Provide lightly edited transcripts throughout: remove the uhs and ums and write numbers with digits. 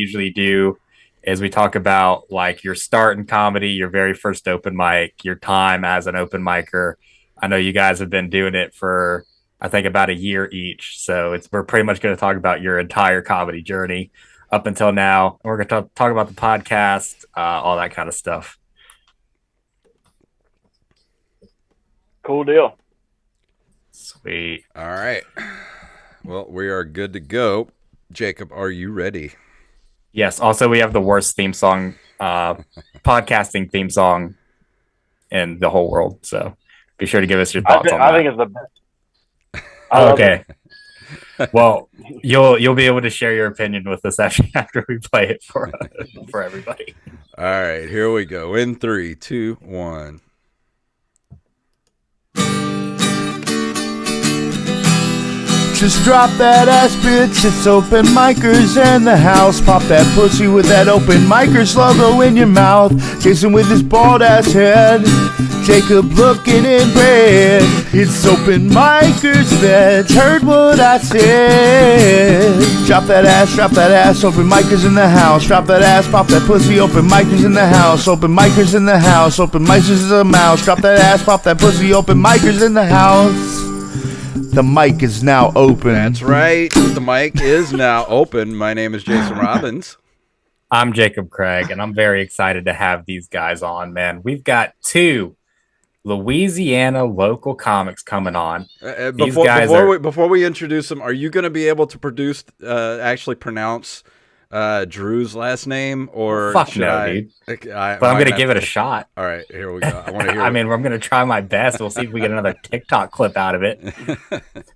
usually do is we talk about like your start in comedy, your very first open mic, your time as an open micer. I know you guys have been doing it for I think about a year each, so we're pretty much going to talk about your entire comedy journey up until now. We're going to talk about the podcast, all that kind of stuff. Cool deal. Sweet. All right. Well, we are good to go. Jacob, are you ready? Yes. Also, we have the worst theme song, podcasting theme song in the whole world. So be sure to give us your thoughts on that. I think it's the best. Okay. Well, you'll be able to share your opinion with us after we play it for everybody. All right, here we go. In 3, 2, 1. Just drop that ass, bitch, it's open micers in the house. Pop that pussy with that open micers logo in your mouth. Jason with his bald ass head, Jacob looking in red. It's open micers, bitch, heard what I said. Drop that ass, open micers in the house. Drop that ass, pop that pussy, open micers in the house. Open micers in the house, open micers is a mouse. Drop that ass, pop that pussy, open micers in the house. The mic is now open. That's right. The mic is now open. My name is Jason Robbins. I'm Jacob Craig, and I'm very excited to have these guys on, man. We've got 2 Louisiana local comics coming on. Before we introduce them, are you going to be able to actually pronounce Drew's last name, or fuck no, dude? But I'm going to give it a shot. All right, here we go. I want to hear. I mean, I'm going to try my best. We'll see if we get another TikTok clip out of it.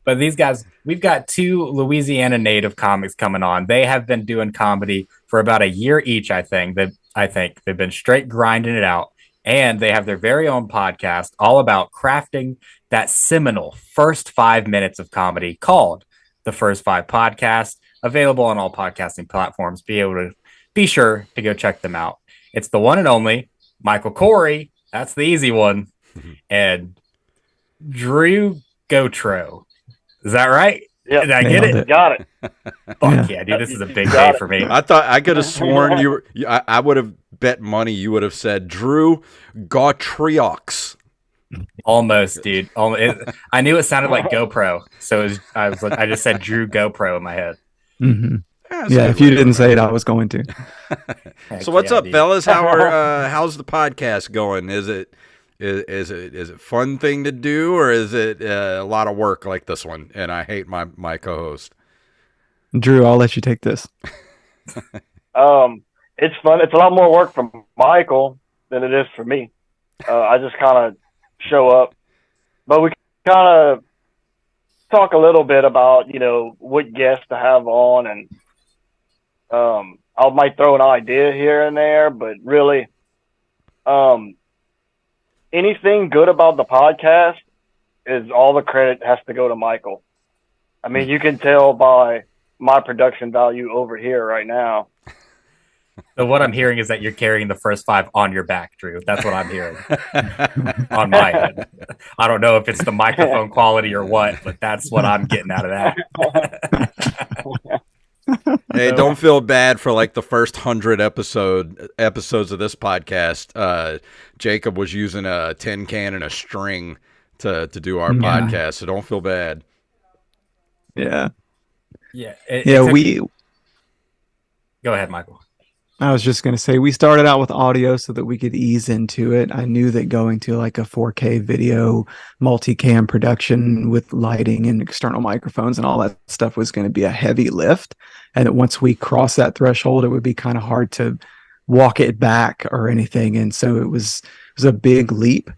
But these guys, we've got 2 Louisiana native comics coming on. They have been doing comedy for about a year each. I think they've been straight grinding it out, and they have their very own podcast all about crafting that seminal first 5 minutes of comedy called The First 5 Podcast. Available on all podcasting platforms. Be sure to go check them out. It's the one and only Michael Corey. That's the easy one. And Drew Gautreaux. Is that right? Yeah, did I get it? Got it. Fuck yeah, dude! This is a big day for me. I thought I could have sworn I would have bet money you would have said Drew Gautreaux. Almost, dude. I knew it sounded like GoPro, so I just said Drew GoPro in my head. Mm-hmm. Yeah, if you didn't say it, I was going to. So what's up, dude? Fellas? How's the podcast going? Is it a fun thing to do, or is it a lot of work like this one? And I hate my co-host. Drew, I'll let you take this. It's fun. It's a lot more work for Michael than it is for me. I just kind of show up, but we kind of talk a little bit about, what guests to have on, and I might throw an idea here and there, but really, anything good about the podcast is all the credit has to go to Michael. I mean, you can tell by my production value over here right now. So what I'm hearing is that you're carrying the first 5 on your back, Drew. That's what I'm hearing on my end. I don't know if it's the microphone quality or what, but that's what I'm getting out of that. Hey, don't feel bad for like the first 100 episodes of this podcast. Jacob was using a tin can and a string to do our podcast, so don't feel bad. Yeah. Yeah. Go ahead, Michael. I was just going to say, we started out with audio so that we could ease into it. I knew that going to like a 4K video multicam production with lighting and external microphones and all that stuff was going to be a heavy lift. And that once we cross that threshold, it would be kind of hard to walk it back or anything. And so it was a big leap.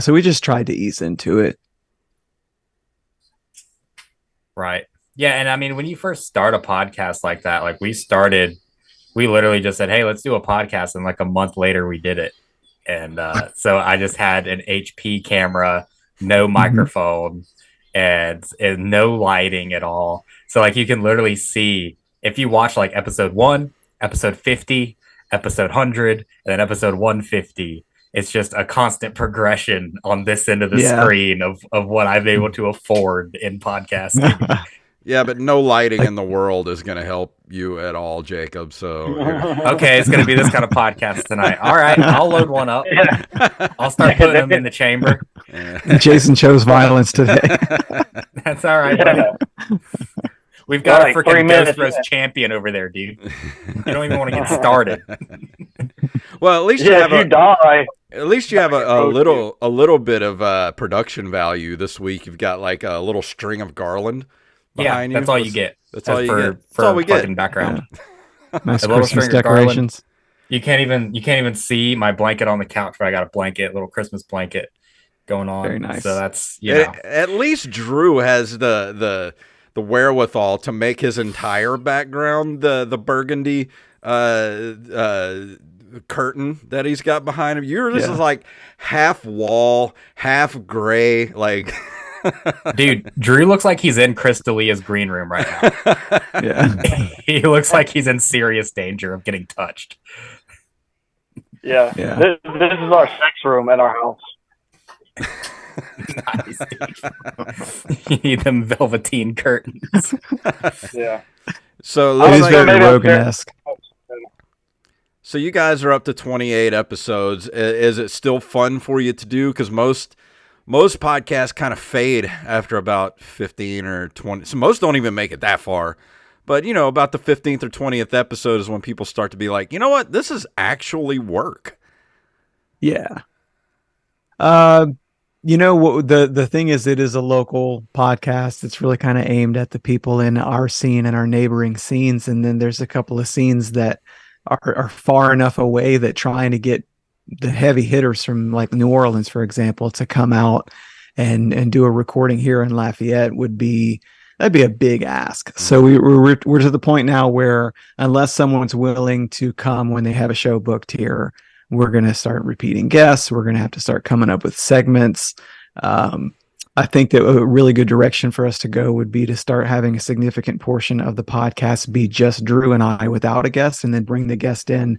So we just tried to ease into it. Right. Yeah. And I mean, when you first start a podcast like that, like we literally just said, hey, let's do a podcast. And like a month later, we did it. And so I just had an HP camera, no microphone, and no lighting at all. So like you can literally see, if you watch like episode 1, episode 50, episode 100, and then episode 150, it's just a constant progression on this end of the screen of what I'm able to afford in podcasting. Yeah, but no lighting in the world is going to help you at all, Jacob. So okay, it's going to be this kind of podcast tonight. All right, I'll load one up. I'll start putting them in the chamber. Jason chose violence today. That's all right, buddy. We've got a freaking Ghost Roast champion over there, dude. You don't even want to get started. Well, at least you have at least you have a little bit of production value this week. You've got like a little string of garland behind you. That's all you get. That's all you get. That's all we get in background. Yeah. Nice Christmas decorations. You can't even see my blanket on the couch, but I got a blanket, little Christmas blanket going on. Very nice. So that's at least Drew has the wherewithal to make his entire background the burgundy curtain that he's got behind him. This is like half wall, half gray, like. Dude, Drew looks like he's in Chris D'Elia's green room right now. Yeah, he looks like he's in serious danger of getting touched. Yeah. This is our sex room at our house. Nice, you need them velveteen curtains. Yeah. So it is very Rogan-esque. So you guys are up to 28 episodes. Is it still fun for you to do? Because most podcasts kind of fade after about 15 or 20. So most don't even make it that far. But, about the 15th or 20th episode is when people start to be like, you know what? This is actually work. Yeah. The thing is, it is a local podcast. It's really kind of aimed at the people in our scene and our neighboring scenes. And then there's a couple of scenes that are far enough away that trying to get the heavy hitters from like New Orleans, for example, to come out and do a recording here in Lafayette that'd be a big ask. So we're to the point now where unless someone's willing to come when they have a show booked here, we're going to start repeating guests. We're going to have to start coming up with segments. I think that a really good direction for us to go would be to start having a significant portion of the podcast be just Drew and I without a guest, and then bring the guest in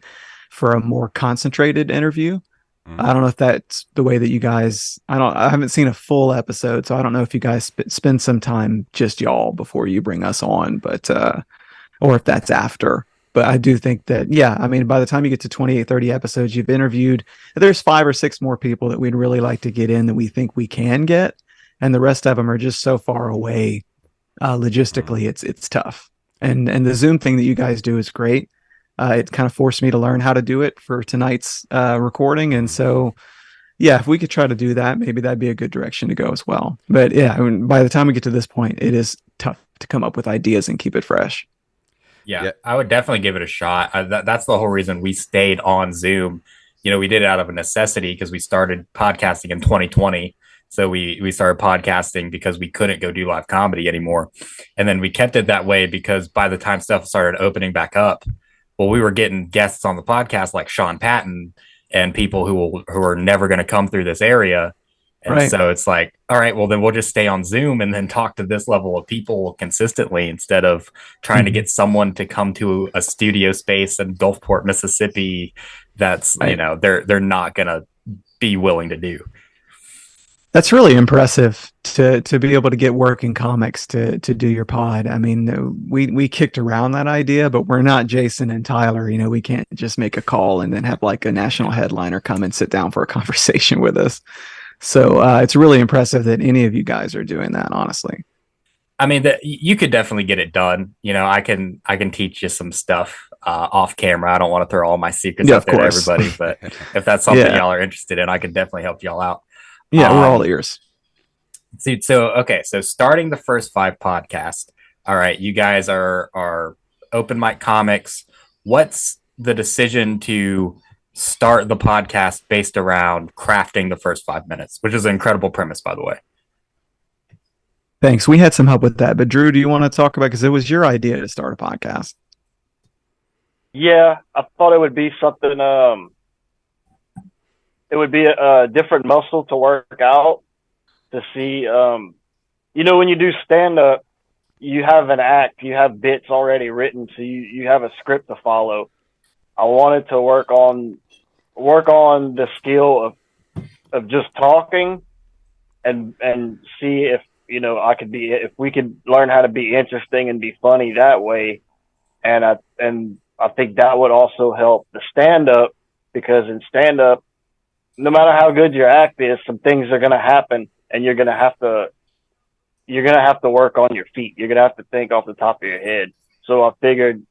for a more concentrated interview. I don't know if that's the way that you guys, I haven't seen a full episode, so I don't know if you guys spend some time just y'all before you bring us on, but, or if that's after. But I do think that, by the time you get to 28, 30 episodes, you've interviewed, there's 5 or 6 more people that we'd really like to get in that we think we can get. And the rest of them are just so far away. Logistically, it's tough. And the Zoom thing that you guys do is great. It kind of forced me to learn how to do it for tonight's recording. And so, if we could try to do that, maybe that'd be a good direction to go as well. But by the time we get to this point, it is tough to come up with ideas and keep it fresh. Yeah, I would definitely give it a shot. That's the whole reason we stayed on Zoom. We did it out of a necessity because we started podcasting in 2020. So we started podcasting because we couldn't go do live comedy anymore. And then we kept it that way because by the time stuff started opening back up, well, we were getting guests on the podcast like Sean Patton and people who are never going to come through this area. And so it's like, all right, well, then we'll just stay on Zoom and then talk to this level of people consistently instead of trying to get someone to come to a studio space in Gulfport, Mississippi. That's, they're not going to be willing to do. That's really impressive to be able to get working comics to do your pod. I mean, we kicked around that idea, but we're not Jason and Tyler. We can't just make a call and then have like a national headliner come and sit down for a conversation with us. So it's really impressive that any of you guys are doing that, honestly. I mean, you could definitely get it done. I can teach you some stuff off camera. I don't want to throw all my secrets out there to everybody, but if that's something y'all are interested in, I can definitely help y'all out. Yeah, we're all ears. So starting the first 5 podcasts. All right, you guys are open mic comics. What's the decision to start the podcast based around crafting the first 5 minutes, which is an incredible premise, by the way? Thanks. We had some help with that, but Drew, do you want to talk about, because it was your idea to start a podcast? Yeah, I thought it would be something. It would be a different muscle to work out to see. When you do stand up, you have an act, you have bits already written, so you have a script to follow. I wanted to work on the skill of just talking and see if if we could learn how to be interesting and be funny that way. And I think that would also help the stand up, because in stand up, no matter how good your act is, some things are going to happen, and you're going to have to work on your feet. You're going to have to think off the top of your head. So I figured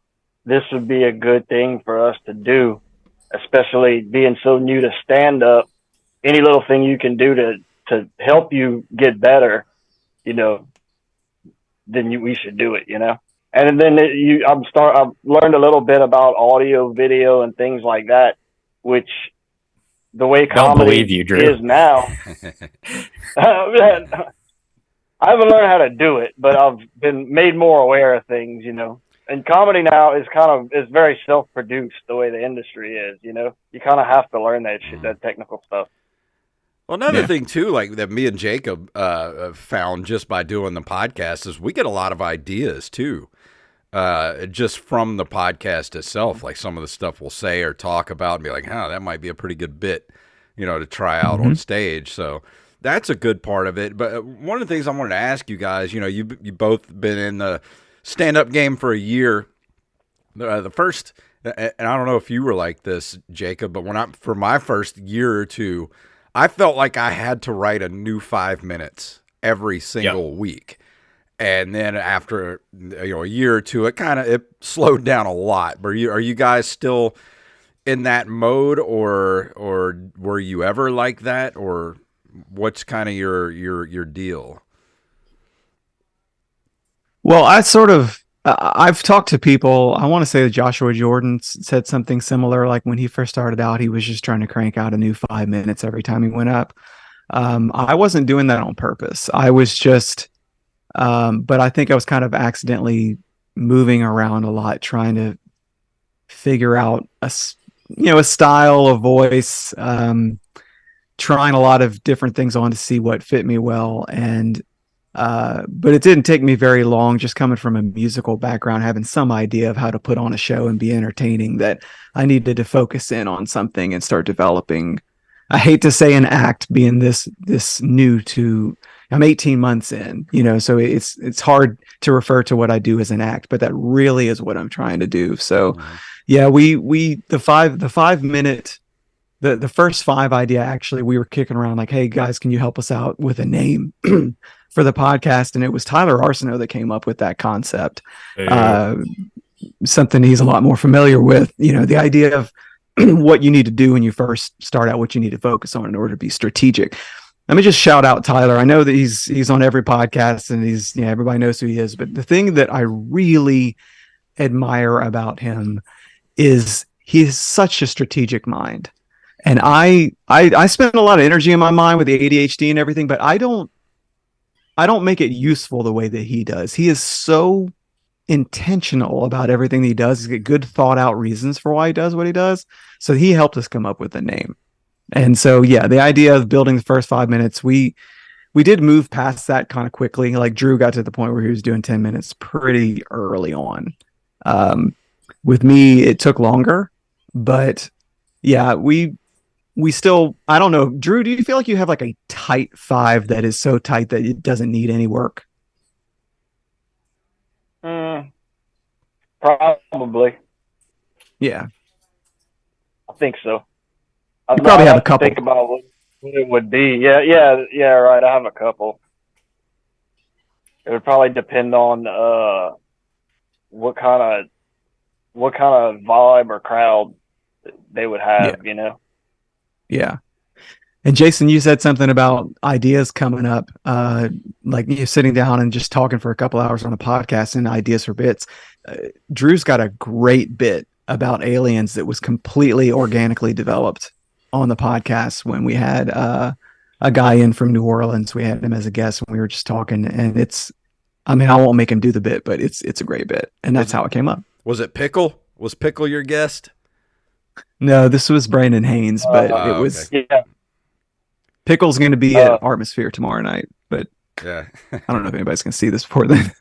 this would be a good thing for us to do, especially being so new to stand up. Any little thing you can do to help you get better, then we should do it, And then I've learned a little bit about audio, video, and things like that, which the way comedy is now. I haven't learned how to do it, but I've been made more aware of things, And comedy now is very self-produced the way the industry is, You kind of have to learn that shit, that technical stuff. Well, another thing too, like that me and Jacob found just by doing the podcast, is we get a lot of ideas too, just from the podcast itself. Like some of the stuff we'll say or talk about and be like, that might be a pretty good bit, to try out on stage. So that's a good part of it. But one of the things I wanted to ask you guys, you both been in the stand-up game for a year. The first, and I don't know if you were like this, Jacob, but for my first year or two, I felt like I had to write a new 5 minutes every single week. And then after a year or two, it slowed down a lot. Are you guys still in that mode, or were you ever like that, or what's kind of your deal? Well, I've talked to people. I want to say that Joshua Jordan said something similar. Like when he first started out, he was just trying to crank out a new 5 minutes every time he went up. I wasn't doing that on purpose. I was just, but I think I was kind of accidentally moving around a lot, trying to figure out a style, a voice, trying a lot of different things on to see what fit me well. And but it didn't take me very long, just coming from a musical background, having some idea of how to put on a show and be entertaining, that I needed to focus in on something and start developing. I hate to say an act, being this new to, I'm 18 months in, so it's hard to refer to what I do as an act, but that really is what I'm trying to do. So yeah, the 5 minute, the first 5 idea, actually, we were kicking around like, hey guys, can you help us out with a name for the podcast? And it was Tyler Arsenault that came up with that concept. Something he's a lot more familiar with, the idea of what you need to do when you first start out, what you need to focus on in order to be strategic. Let me just shout out Tyler. I know that he's on every podcast and everybody knows who he is, but the thing that I really admire about him is he has such a strategic mind. And I spend a lot of energy in my mind with the ADHD and everything, but I don't make it useful the way that he does. He is so intentional about everything that he does. He's got good thought out reasons for why he does what he does. So he helped us come up with the name. And so, yeah, the idea of building the first 5 minutes, we did move past that kind of quickly. Like Drew got to the point where he was doing 10 minutes pretty early on. With me, it took longer, but yeah, we still, I don't know. Drew, do you feel like you have like a tight 5 that is so tight that it doesn't need any work? Probably. Yeah. I think so. You probably have a couple. Think about what it would be. Yeah, right. I have a couple. It would probably depend on what kind of vibe or crowd they would have, Yeah. And Jason, you said something about ideas coming up, like you sitting down and just talking for a couple hours on a podcast and ideas for bits. Drew's got a great bit about aliens that was completely organically developed on the podcast when we had a guy in from New Orleans. We had him as a guest and we were just talking, and I won't make him do the bit, but it's a great bit, and that's how it came up. Was it Pickle? Was Pickle your guest? No, this was Brandon Haynes, but it was. Okay. Yeah. Pickle's going to be at Artmosphere tomorrow night, but yeah, I don't know if anybody's going to see this before then.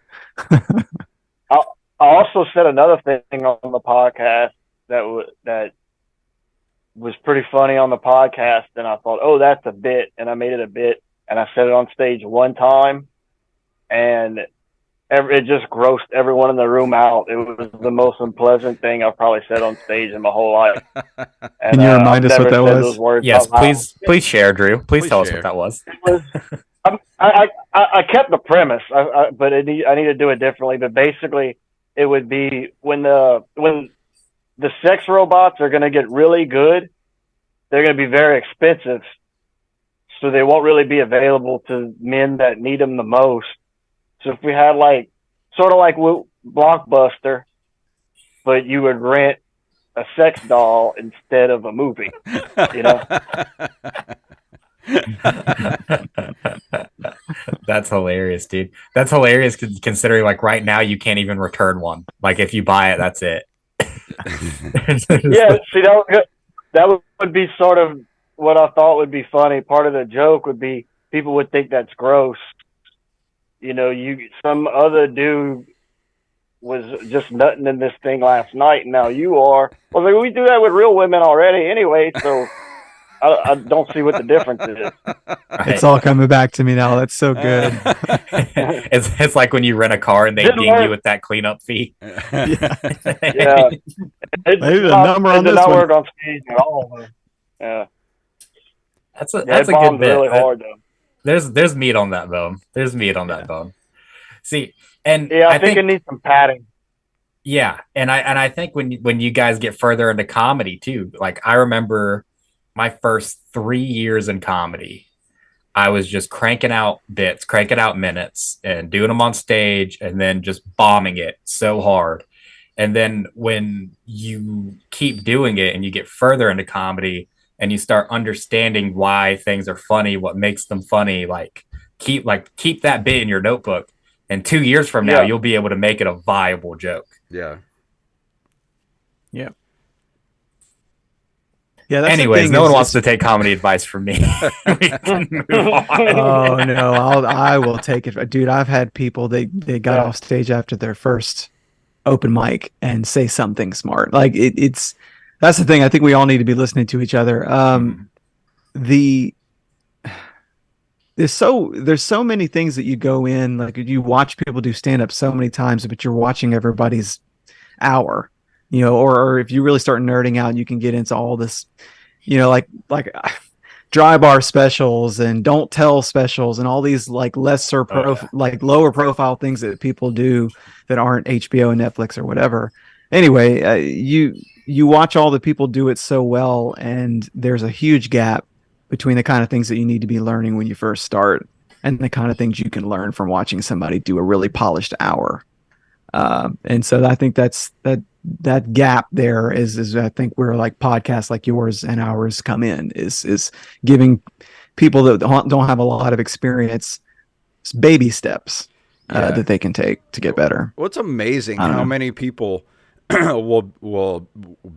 I also said another thing on the podcast that was pretty funny on the podcast, and I thought, oh, that's a bit, and I made it a bit, and I said it on stage one time, and it just grossed everyone in the room out. It was the most unpleasant thing I've probably said on stage in my whole life. And, Can you remind us what that was? Those words Yes, please share, Drew. Please tell us what that was. I kept the premise, but I need to do it differently. But basically, it would be when the sex robots are going to get really good, they're going to be very expensive, so they won't really be available to men that need them the most. So if we had sort of like Blockbuster, but you would rent a sex doll instead of a movie, you know? That's hilarious, dude. That's hilarious considering right now you can't even return one. If you buy it, that's it. Yeah, see, that would be sort of what I thought would be funny. Part of the joke would be people would think that's gross. You know, some other dude was just nutting in this thing last night, and now you are. Well, we do that with real women already anyway, so I don't see what the difference is. It's all coming back to me now. That's so good. It's like when you rent a car and they ding you with that cleanup fee. Yeah. Maybe the number on it did this not one. work on stage at all. Yeah. That's a good bit. Really hard though. There's meat on that bone. There's meat on that bone. See, and yeah, I think it needs some padding. Yeah, and I think when you guys get further into comedy too, I remember my first 3 years in comedy, I was just cranking out bits, cranking out minutes, and doing them on stage, and then just bombing it so hard. And then when you keep doing it and you get further into comedy, and you start understanding why things are funny, what makes them funny, keep that bit in your notebook. And 2 years from now, you'll be able to make it a viable joke. Yeah. Yeah. Yeah. That's anyways, no one wants to take comedy advice from me. We can move on. Oh no, I will take it, dude. I've had people they got off stage after their first open mic and say something smart. That's the thing. I think we all need to be listening to each other. There's so many things that you go in, you watch people do stand up so many times, but you're watching everybody's hour, or if you really start nerding out, you can get into all this, like dry bar specials and don't tell specials and all these lower profile things that people do that aren't HBO and Netflix or whatever. Anyway, you watch all the people do it so well, and there's a huge gap between the kind of things that you need to be learning when you first start and the kind of things you can learn from watching somebody do a really polished hour. And so I think that gap there is I think where podcasts like yours and ours come in, is giving people that don't have a lot of experience baby steps that they can take to get better. Well, it's amazing how many people will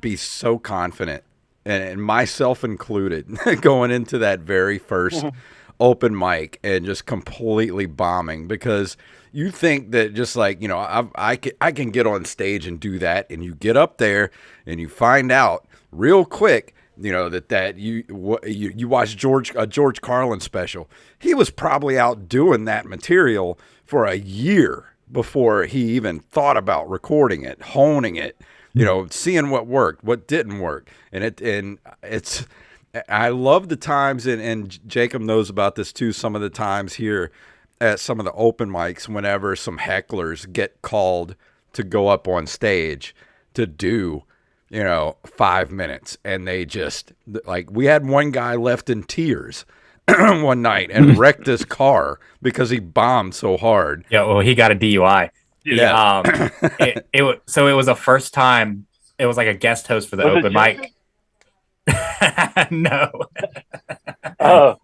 be so confident, and myself included, going into that very first open mic and just completely bombing, because you think that just I can get on stage and do that, and you get up there and you find out real quick, that you watch George Carlin special. He was probably out doing that material for a year before he even thought about recording it, honing it, seeing what worked, what didn't work. And I love the times, and Jacob knows about this too, some of the times here at some of the open mics, whenever some hecklers get called to go up on stage to do, 5 minutes, and they just, we had one guy left in tears one night and wrecked his car because he bombed so hard. Yeah, well, he got a DUI. Yeah. So it was a first time. It was like a guest host for the open mic. No. Oh.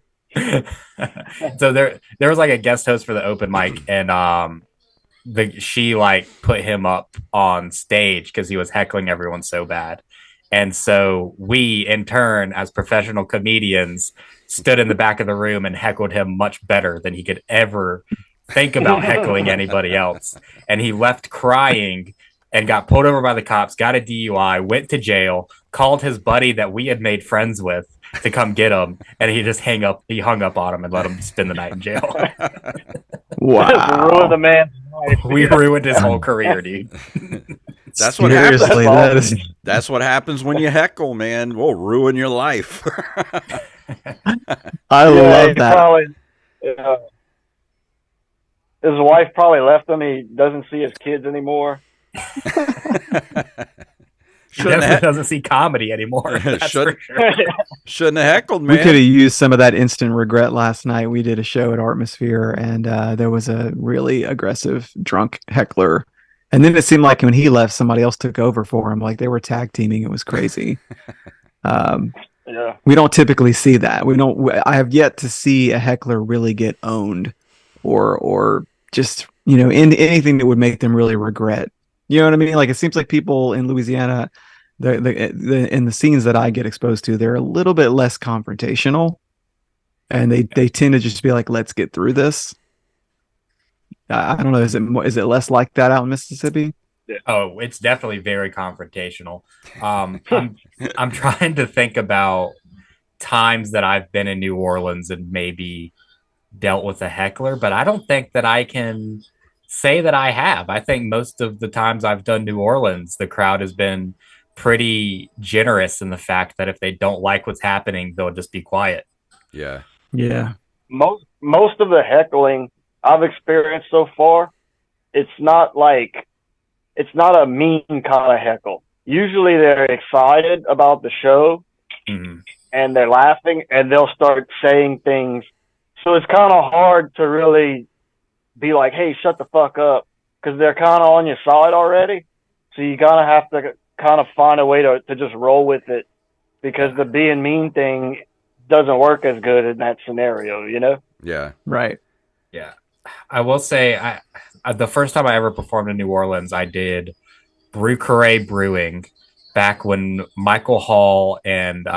So there was a guest host for the open mic, and she put him up on stage because he was heckling everyone so bad. And so we, in turn, as professional comedians, stood in the back of the room and heckled him much better than he could ever think about heckling anybody else. And he left crying and got pulled over by the cops, got a DUI, went to jail, called his buddy that we had made friends with to come get him, and he hung up on him and let him spend the night in jail. Wow. Ruin the man's life. We ruined his whole career, dude. That's what happens. Seriously, that is. That's what happens when you heckle, man. We'll ruin your life. I love that. Probably, his wife probably left him. He doesn't see his kids anymore. He definitely doesn't see comedy anymore. That's for sure. Shouldn't have heckled, man. We could have used some of that instant regret last night. We did a show at Atmosphere, and there was a really aggressive drunk heckler. And then it seemed like when he left, somebody else took over for him. Like they were tag teaming. It was crazy. Yeah. We don't typically see that. I have yet to see a heckler really get owned, or just in anything that would make them really regret. You know what I mean? Like it seems like people in Louisiana, in the scenes that I get exposed to, they're a little bit less confrontational, and they tend to just be like, "Let's get through this." I don't know. Is it less like that out in Mississippi? Oh, it's definitely very confrontational. I'm trying to think about times that I've been in New Orleans and maybe dealt with a heckler, but I don't think that I can say that I have. I think most of the times I've done New Orleans, the crowd has been pretty generous in the fact that if they don't like what's happening, they'll just be quiet. Yeah. Yeah. Most of the heckling I've experienced so far, it's not a mean kind of heckle. Usually they're excited about the show and they're laughing and they'll start saying things. So it's kind of hard to really be like, hey, shut the fuck up, because they're kind of on your side already. So you kind of have to kind of find a way to just roll with it, because the being mean thing doesn't work as good in that scenario, Yeah. Right. Yeah. I will say, the first time I ever performed in New Orleans, I did Brew Carré Brewing back when Michael Hall and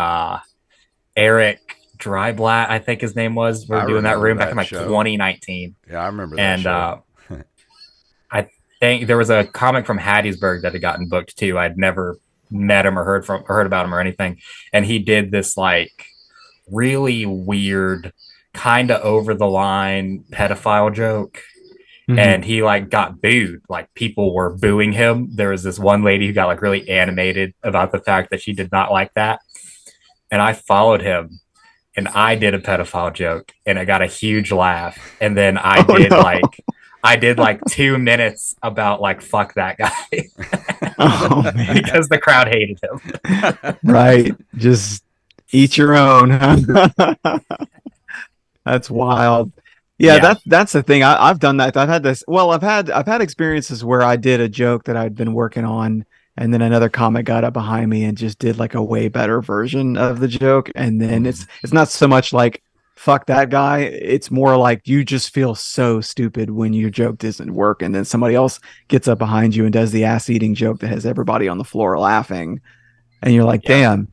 Eric Dryblatt, I think his name was, were doing that room back in 2019. Yeah, I remember that. And I think there was a comic from Hattiesburg that had gotten booked too. I'd never met him or heard about him or anything. And he did this like really weird, kind of over the line pedophile joke. And he like got booed. Like people were booing him. There was this one lady who got like really animated about the fact that she did not like that. And I followed him and I did a pedophile joke and it got a huge laugh. And then I did like 2 minutes about like, fuck that guy. Oh, man. Because the crowd hated him. Right. Just eat your own. That's wild. Yeah, that's the thing. I've done that. I've had this. Well, I've had experiences where I did a joke that I'd been working on, and then another comic got up behind me and just did like a way better version of the joke. And then it's not so much like fuck that guy. It's more like you just feel so stupid when your joke doesn't work, and then somebody else gets up behind you and does the ass eating joke that has everybody on the floor laughing, and you're like, damn,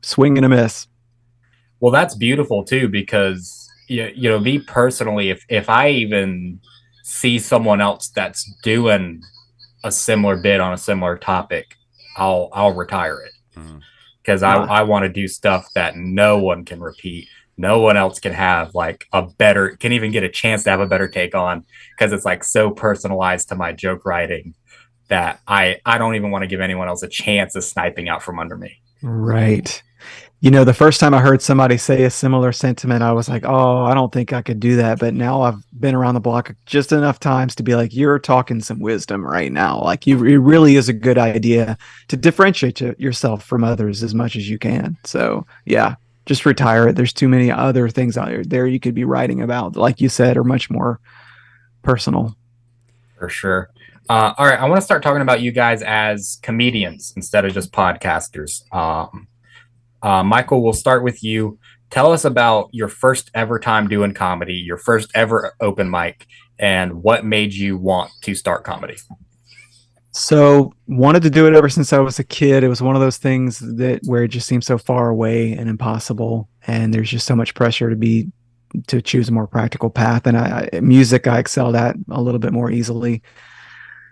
swing and a miss. Well, that's beautiful too, because me personally, if I even see someone else that's doing a similar bit on a similar topic, I'll retire it, because I want to do stuff that no one can repeat. No one else can have like can even get a chance to have a better take on, because it's like so personalized to my joke writing that I don't even want to give anyone else a chance of sniping out from under me. Right. The first time I heard somebody say a similar sentiment, I was like, oh, I don't think I could do that. But now I've been around the block just enough times to be like, you're talking some wisdom right now. Like it really is a good idea to differentiate yourself from others as much as you can. So yeah, just retire it. There's too many other things out there you could be writing about, like you said, are much more personal. For sure. All right. I want to start talking about you guys as comedians instead of just podcasters. Michael, we'll start with you. Tell us about your first ever time doing comedy, your first ever open mic, and what made you want to start comedy. So wanted to do it ever since I was a kid. It was one of those things where it just seems so far away and impossible. And there's just so much pressure to choose a more practical path. And music, I excelled at a little bit more easily.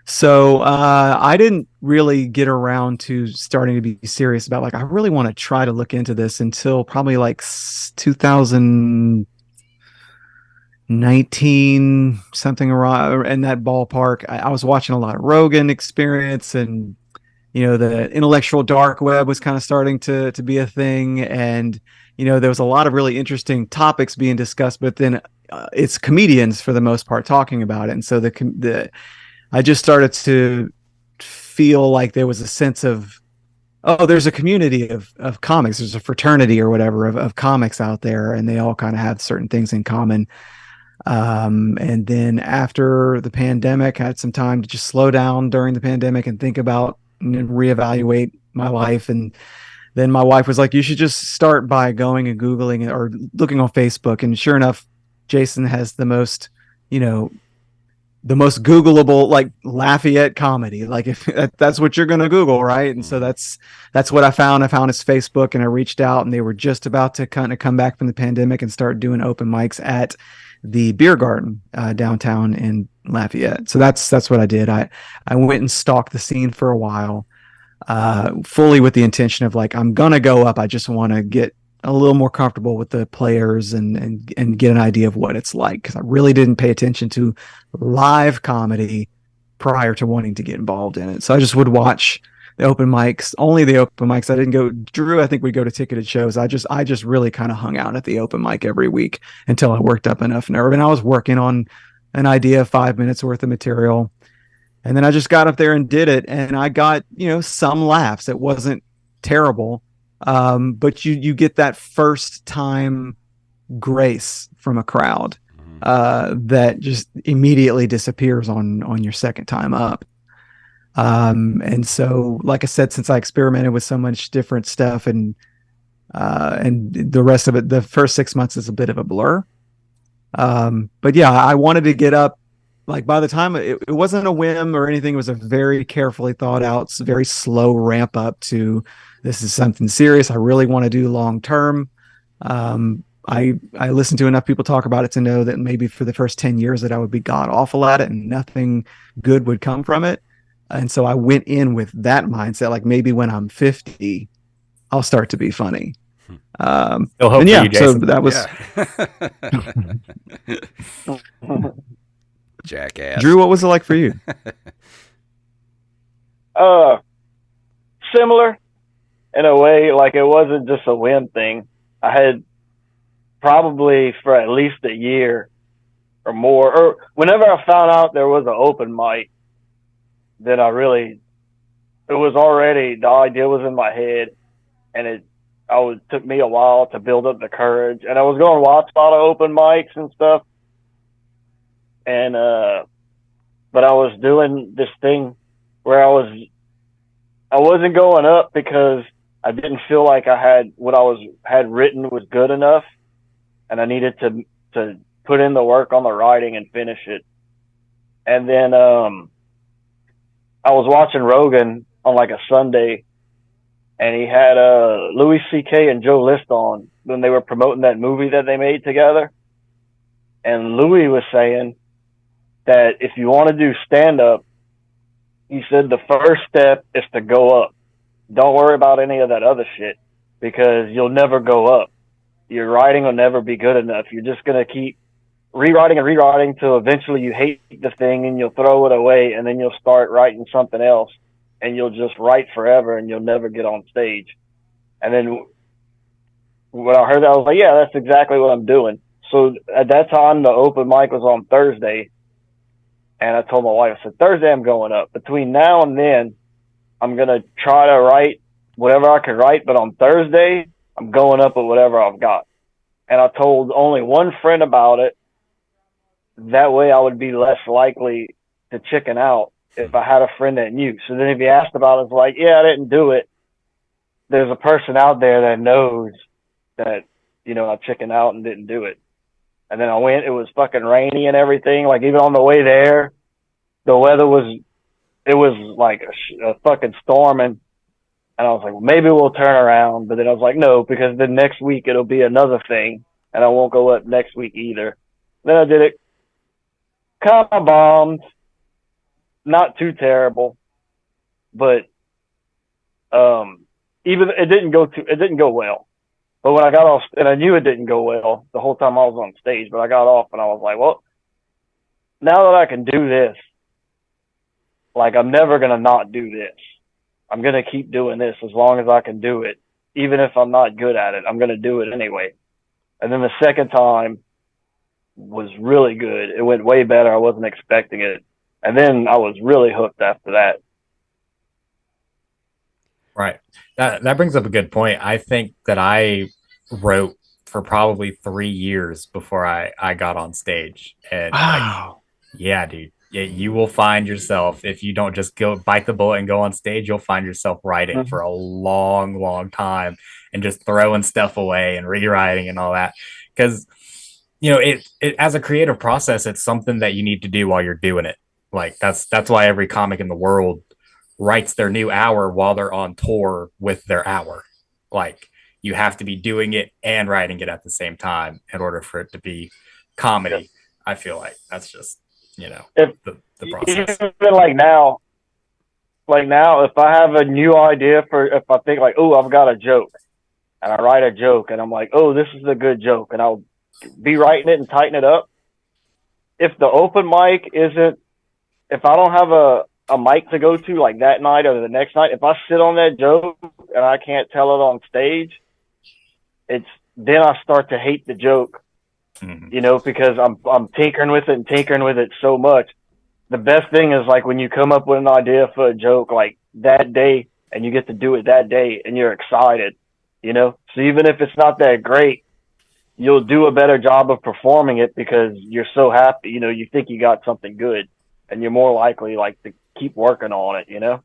So I didn't really get around to starting to be serious about like I really want to try to look into this until probably like 2019 something around in that ballpark. I was watching a lot of Rogan Experience, and the intellectual dark web was kind of starting to be a thing, and there was a lot of really interesting topics being discussed, but then it's comedians for the most part talking about it, and so the I just started to feel like there was a sense of, oh, there's a community of comics. There's a fraternity or whatever of comics out there, and they all kind of have certain things in common. And then after the pandemic, I had some time to just slow down during the pandemic and think about and reevaluate my life. And then my wife was like, you should just start by going and Googling or looking on Facebook. And sure enough, Jason has the most Googleable, like Lafayette Comedy. Like if that's what you're going to Google, right? And so that's what I found. I found his Facebook, and I reached out, and they were just about to kind of come back from the pandemic and start doing open mics at the beer garden downtown in Lafayette. So that's what I did. I went and stalked the scene for a while, fully with the intention of like, I'm going to go up. I just want to get a little more comfortable with the players and get an idea of what it's like, because I really didn't pay attention to live comedy prior to wanting to get involved in it. So I just would watch the open mics, only the open mics. I didn't go. Drew, I think, would go to ticketed shows. I just really kind of hung out at the open mic every week until I worked up enough nerve, and I was working on an idea, 5 minutes worth of material, and then I just got up there and did it, and I got some laughs. It wasn't terrible. But you get that first time grace from a crowd that just immediately disappears on your second time up. And so, like I said, since I experimented with so much different stuff, and the rest of it, the first 6 months is a bit of a blur. But yeah, I wanted to get up. Like by the time it wasn't a whim or anything, it was a very carefully thought out, very slow ramp up to, this is something serious I really want to do long term. I listened to enough people talk about it to know that maybe for the first 10 years that I would be god awful at it and nothing good would come from it. And so I went in with that mindset, like maybe when I'm 50, I'll start to be funny. Still hope yeah, for you, Jason. so that was Jackass. Drew, what was it like for you? Similar in a way. Like it wasn't just a whim thing. I had probably for at least a year or more, or whenever I found out there was an open mic, then it was already, the idea was in my head, and it took me a while to build up the courage. And I was going to watch a lot of open mics and stuff. And, but I was doing this thing where I wasn't going up because I didn't feel like what I had written was good enough. And I needed to put in the work on the writing and finish it. And then, I was watching Rogan on like a Sunday, and he had, Louis C.K. and Joe List on when they were promoting that movie that they made together. And Louis was saying that if you want to do stand-up, he said the first step is to go up. Don't worry about any of that other shit, because you'll never go up. Your writing will never be good enough. You're just going to keep rewriting and rewriting till eventually you hate the thing and you'll throw it away, and then you'll start writing something else, and you'll just write forever and you'll never get on stage. And then when I heard that, I was like, yeah, that's exactly what I'm doing. So at that time, the open mic was on Thursday. And I told my wife, I said, Thursday I'm going up. Between now and then, I'm going to try to write whatever I can write. But on Thursday, I'm going up with whatever I've got. And I told only one friend about it. That way I would be less likely to chicken out if I had a friend that knew. So then if he asked about it, it's like, yeah, I didn't do it. There's a person out there that knows that, I chickened out and didn't do it. And then I went, it was fucking rainy and everything. Like even on the way there, the weather was like a fucking storm. And I was like, well, maybe we'll turn around. But then I was like, no, because the next week it'll be another thing. And I won't go up next week either. Then I did it. Kind of bombed. not too terrible, but even it didn't go well. But when I got off, and I knew it didn't go well the whole time I was on stage, but I got off and I was like, well, now that I can do this, like, I'm never going to not do this. I'm going to keep doing this as long as I can do it. Even if I'm not good at it, I'm going to do it anyway. And then the second time was really good. It went way better. I wasn't expecting it. And then I was really hooked after that. Right. That brings up a good point. I think that I wrote for probably 3 years before I got on stage. And Wow. yeah, dude. Yeah, you will find yourself, if you don't just go bite the bullet and go on stage, you'll find yourself writing for a long, long time and just throwing stuff away and rewriting and all that. Because, it as a creative process, it's something that you need to do while you're doing it. Like that's why every comic in the world writes their new hour while they're on tour with their hour. Like, you have to be doing it and writing it at the same time in order for it to be comedy. I feel like that's just, the process. Even like now, if I have a new idea if I think like, oh, I've got a joke, and I write a joke and I'm like, oh, this is a good joke, and I'll be writing it and tighten it up. If the open mic if I don't have a mic to go to like that night or the next night, if I sit on that joke and I can't tell it on stage, then I start to hate the joke. Because I'm tinkering with it so much. The best thing is like when you come up with an idea for a joke like that day and you get to do it that day and you're excited, So even if it's not that great, you'll do a better job of performing it because you're so happy, you think you got something good and you're more likely like to keep working on it,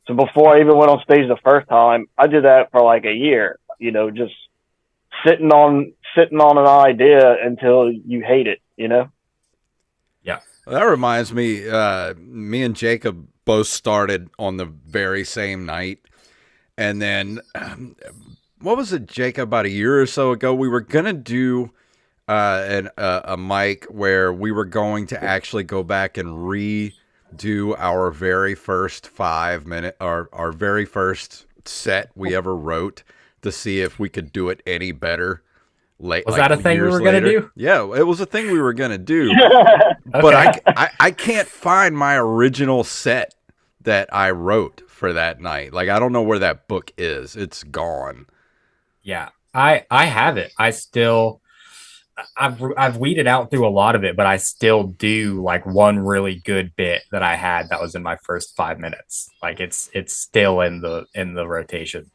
So before I even went on stage the first time, I did that for like a year, just sitting on an idea until you hate it, Yeah. That reminds me, me and Jacob both started on the very same night. And then, what was it, Jacob, about a year or so ago, we were going to do a mic where we were going to actually go back and redo our very first 5 minute, our very first set we ever wrote to see if we could do it any better. Was that a thing we were going to do? Yeah, it was a thing we were going to do. Okay. But I can't find my original set that I wrote for that night. Like, I don't know where that book is. It's gone. Yeah, I have it. I've weeded out through a lot of it, but I still do like one really good bit that I had that was in my first 5 minutes. Like it's still in the rotation.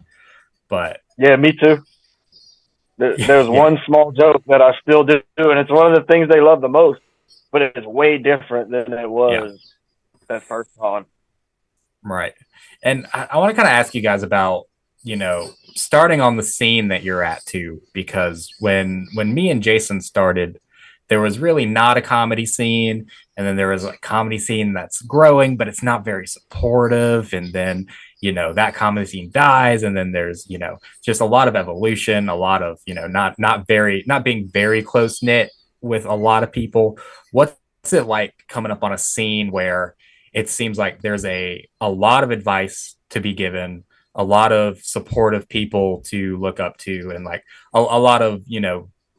But yeah, me too. There's one small joke that I still do, and it's one of the things they love the most, but it's way different than it was that first time. Right. And I want to kind of ask you guys about, starting on the scene that you're at too, because when me and Jason started, there was really not a comedy scene. And then there was a comedy scene that's growing, but it's not very supportive. And then, that comedy scene dies. And then there's, just a lot of evolution, a lot of, not being very close knit with a lot of people. What's it like coming up on a scene where it seems like there's a lot of advice to be given, a lot of supportive people to look up to, and like a lot of,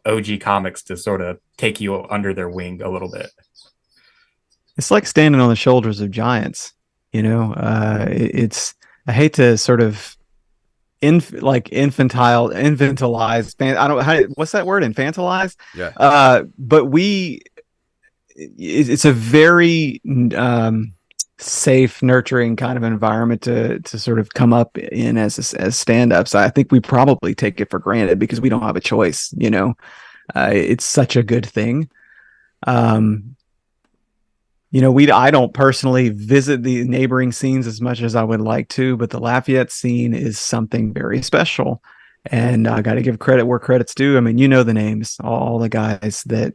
OG comics to sort of take you under their wing a little bit? It's like standing on the shoulders of giants, it's, I hate to sort of infantilize. What's that word? Infantilize? Yeah. But it's a very safe, nurturing kind of environment to sort of come up in as stand-ups. I think we probably take it for granted because we don't have a choice. It's such a good thing. I don't personally visit the neighboring scenes as much as I would like to, but the Lafayette scene is something very special. And I got to give credit where credit's due. I mean, the names, all the guys that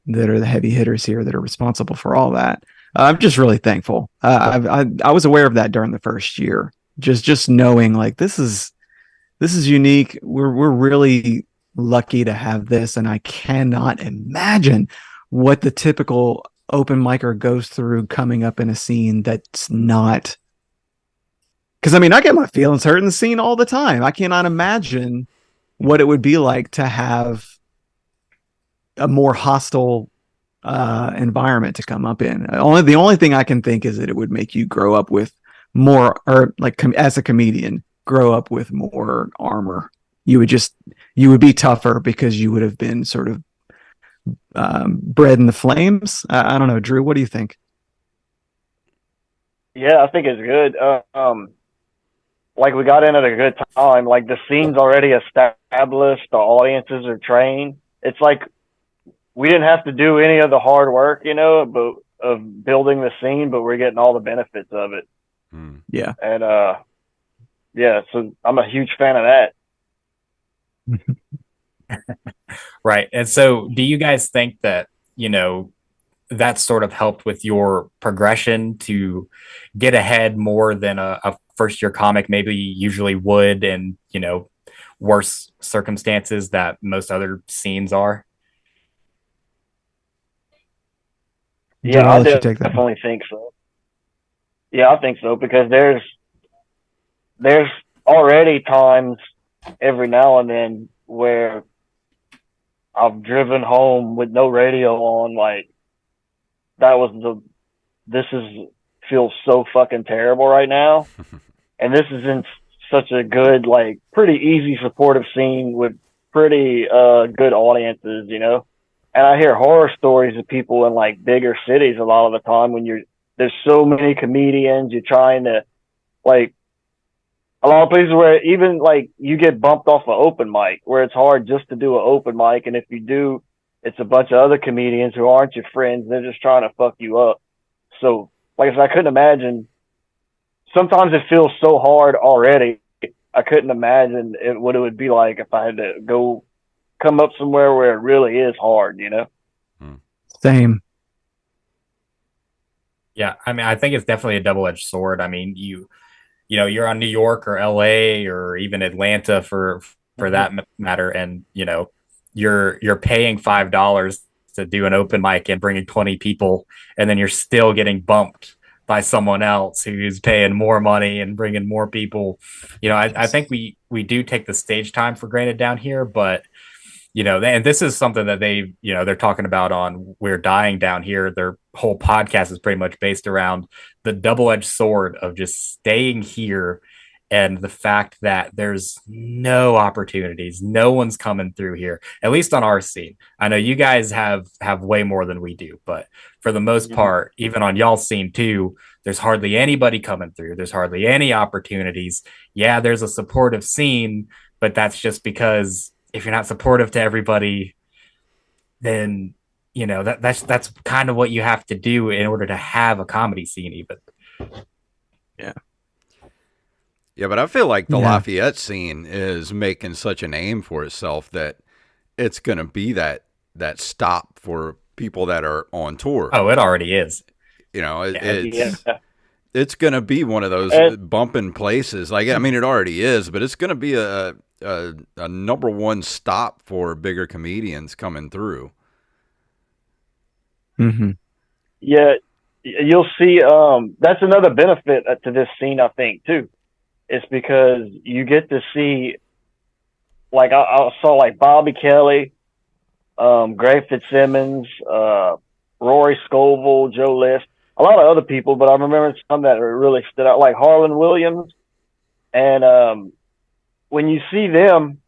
are the heavy hitters here that are responsible for all that. I'm just really thankful. I was aware of that during the first year, just knowing like this is unique. We're really lucky to have this, and I cannot imagine what the typical open micer goes through coming up in a scene that's not, because I mean, I get my feelings hurt in the scene all the time. I cannot imagine what it would be like to have a more hostile environment to come up in. The only thing I can think is that it would make you grow up with more, or like as a comedian, grow up with more armor. You would be tougher because you would have been sort of bred in the flames. I don't know, Drew, what do you think? Yeah, I think it's good. Like we got in at a good time. Like the scene's already established, the audiences are trained. It's like we didn't have to do any of the hard work, but of building the scene, but we're getting all the benefits of it. Yeah. And yeah, so I'm a huge fan of that. Right. And so do you guys think that, that sort of helped with your progression to get ahead more than a first year comic maybe usually would, and, worse circumstances that most other scenes are? Yeah, I definitely think so. Yeah, I think so, because there's already times every now and then where I've driven home with no radio on, like feels so fucking terrible right now. And this is in such a good, like pretty easy supportive scene with pretty good audiences, And I hear horror stories of people in like bigger cities a lot of the time when there's so many comedians, you're trying to, like, a lot of places where even like you get bumped off an open mic where it's hard just to do an open mic. And if you do, it's a bunch of other comedians who aren't your friends. They're just trying to fuck you up. So like I said, I couldn't imagine. Sometimes it feels so hard already. I couldn't imagine what it would be like if I had to go come up somewhere where it really is hard, Same. Yeah. I mean, I think it's definitely a double-edged sword. I mean, you're on New York or LA or even Atlanta for that matter. And, you're paying $5 to do an open mic and bringing 20 people, and then you're still getting bumped by someone else who's paying more money and bringing more people. I think we do take the stage time for granted down here, but and this is something that they're talking about on We're Dying down here. Their whole podcast is pretty much based around the double-edged sword of just staying here and the fact that there's no opportunities. No one's coming through here, at least on our scene. I know you guys have way more than we do, but for the most part, even on y'all's scene too, there's hardly anybody coming through. There's hardly any opportunities. Yeah, there's a supportive scene, but that's just because if you're not supportive to everybody, then that's kind of what you have to do in order to have a comedy scene even. Yeah, but I feel like the Lafayette scene is making such a name for itself that it's going to be that stop for people that are on tour. Oh, it already is. It's going to be one of those bumping places. Like, I mean, it already is, but it's going to be a number one stop for bigger comedians coming through. Mm-hmm. Yeah, you'll see. That's another benefit to this scene, I think, too. It's because you get to see, like I saw like Bobby Kelly, Greg Fitzsimmons, Rory Scovel, Joe List, a lot of other people, but I remember some that really stood out, like Harlan Williams. And when you see them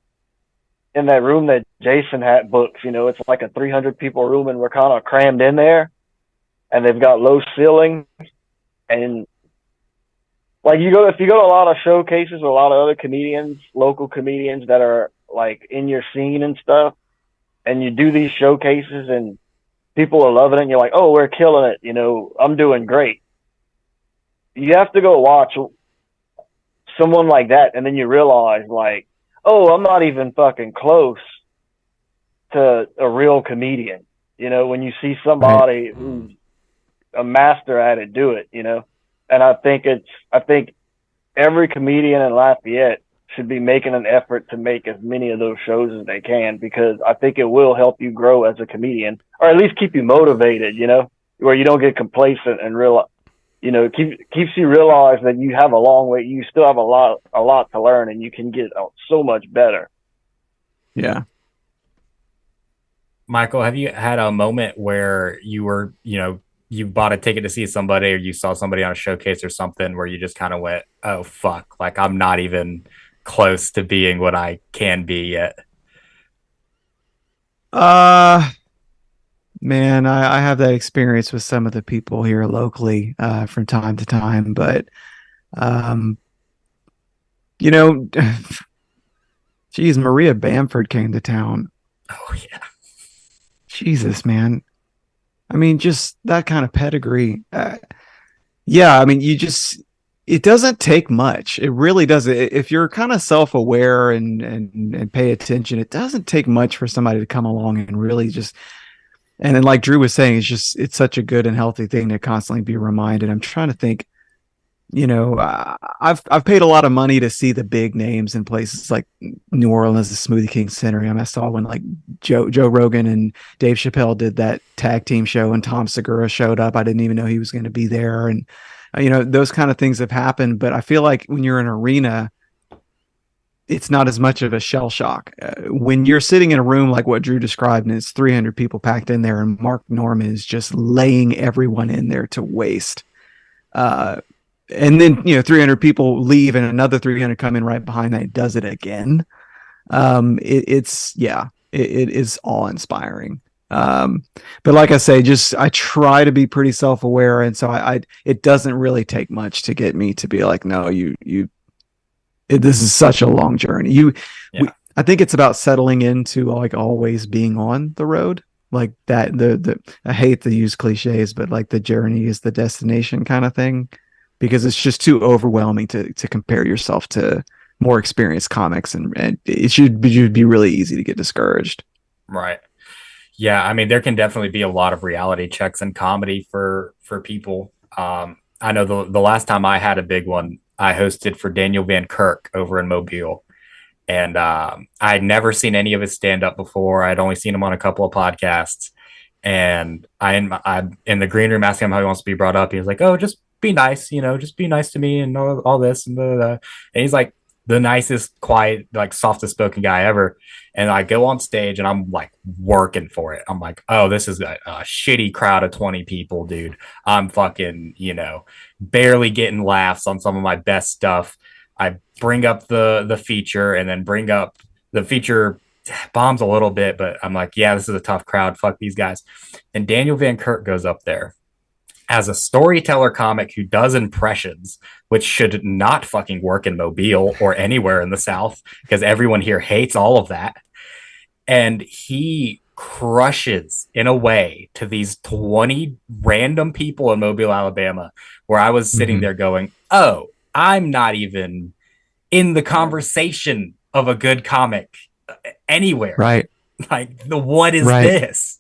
in that room that Jason had booked, it's like a 300 people room, and we're kind of crammed in there, and they've got low ceilings, and like if you go to a lot of showcases with a lot of other comedians, local comedians that are like in your scene and stuff, and you do these showcases and people are loving it, and you're like, oh, we're killing it, I'm doing great. You have to go watch someone like that, and then you realize, like, oh, I'm not even fucking close to a real comedian. When you see somebody who's a master at it do it, And I think every comedian in Lafayette should be making an effort to make as many of those shows as they can, because I think it will help you grow as a comedian, or at least keep you motivated, where you don't get complacent and keeps you realize that you have a long way. You still have a lot to learn, and you can get so much better. Yeah. Michael, have you had a moment where you were, you bought a ticket to see somebody, or you saw somebody on a showcase or something where you just kind of went, oh, fuck, like I'm not even close to being what I can be yet? Man, I have that experience with some of the people here locally from time to time, but geez, Maria Bamford came to town. Oh yeah. Jesus, man. I mean, just that kind of pedigree. Yeah, I mean, it doesn't take much. It really doesn't. If you're kind of self-aware and pay attention, it doesn't take much for somebody to come along and really just, and then like Drew was saying, it's such a good and healthy thing to constantly be reminded. I'm trying to think, I've paid a lot of money to see the big names in places like New Orleans, the Smoothie King Center. I saw when like Joe Rogan and Dave Chappelle did that tag team show, and Tom Segura showed up. I didn't even know he was going to be there, and those kind of things have happened. But I feel like when you're in an arena, it's not as much of a shell shock. When you're sitting in a room like what Drew described, and it's 300 people packed in there, and Mark Norman is just laying everyone in there to waste. And then 300 people leave, and another 300 come in right behind that. It does it again. It is awe-inspiring. But like I say, I try to be pretty self-aware, and so it doesn't really take much to get me to be like, no, this is such a long journey. I think it's about settling into like always being on the road, like that. I hate to use cliches, but like the journey is the destination kind of thing. Because it's just too overwhelming to compare yourself to more experienced comics, and it should be really easy to get discouraged. Right. Yeah. I mean, there can definitely be a lot of reality checks in comedy for people. I know the last time I had a big one, I hosted for Daniel Van Kirk over in Mobile. And I'd never seen any of his stand up before. I'd only seen him on a couple of podcasts. And I'm in the green room asking him how he wants to be brought up. He was like, oh, just be nice, just be nice to me and all this. And he's like the nicest, quiet, like softest spoken guy ever. And I go on stage and I'm like working for it. I'm like, oh, this is a shitty crowd of 20 people, dude. I'm fucking, barely getting laughs on some of my best stuff. I bring up the feature, and then bring up the feature bombs a little bit, but I'm like, yeah, this is a tough crowd. Fuck these guys. And Daniel Van Kirk goes up there as a storyteller comic who does impressions, which should not fucking work in Mobile or anywhere in the South, because everyone here hates all of that. And he crushes in a way to these 20 random people in Mobile, Alabama, where I was sitting there going, oh, I'm not even in the conversation of a good comic anywhere. Right. Like, what is this?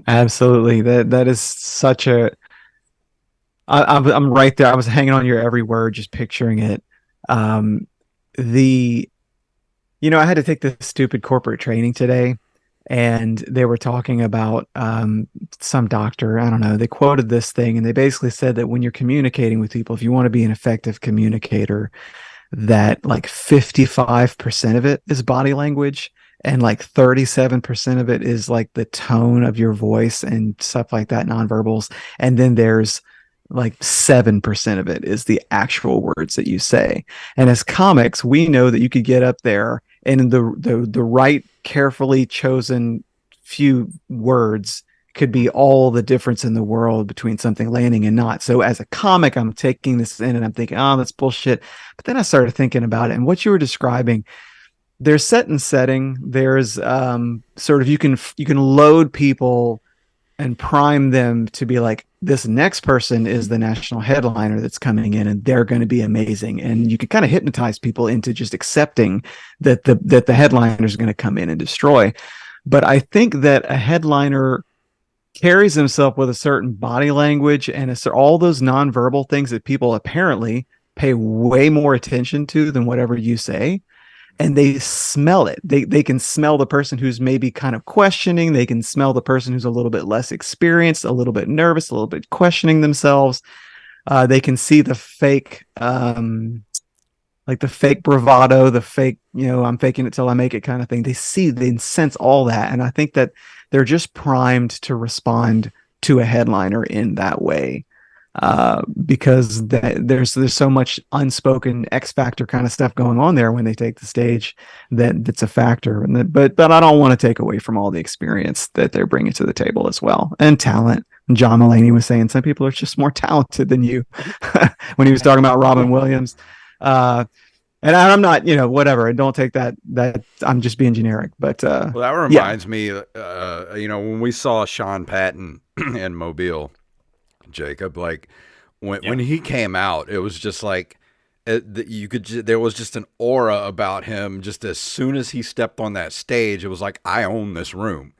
Absolutely. That is such a, I'm right there. I was hanging on your every word, just picturing it. I had to take this stupid corporate training today, and they were talking about some doctor. I don't know. They quoted this thing, and they basically said that when you're communicating with people, if you want to be an effective communicator, that like 55% of it is body language, and like 37% of it is like the tone of your voice and stuff like that, nonverbals. And then there's like 7% of it is the actual words that you say. And as comics, we know that you could get up there and the right, carefully chosen few words could be all the difference in the world between something landing and not. So as a comic, I'm taking this in and I'm thinking, oh, that's bullshit. But then I started thinking about it, and what you were describing, there's set and setting. There's sort of, you can load people and prime them to be like, this next person is the national headliner that's coming in, and they're going to be amazing. And you can kind of hypnotize people into just accepting that the headliner is going to come in and destroy. But I think that a headliner carries himself with a certain body language and all those nonverbal things that people apparently pay way more attention to than whatever you say. and they smell it. They can smell the person who's maybe kind of questioning. They can smell the person who's a little bit less experienced, a little bit nervous, a little bit questioning themselves. They can see the fake, like the fake bravado, the fake, I'm faking it till I make it kind of thing. They sense all that. And I think that they're just primed to respond to a headliner in that way. Because there's so much unspoken X factor kind of stuff going on there when they take the stage that's a factor. But I don't want to take away from all the experience that they're bringing to the table as well, and talent. John Mulaney was saying some people are just more talented than you when he was talking about Robin Williams. And I'm not, whatever. Don't take that I'm just being generic. But well, that reminds me, when we saw Sean Patton in Mobile, Jacob, like when he came out, it was just like there was just an aura about him. Just as soon as he stepped on that stage, it was like, I own this room.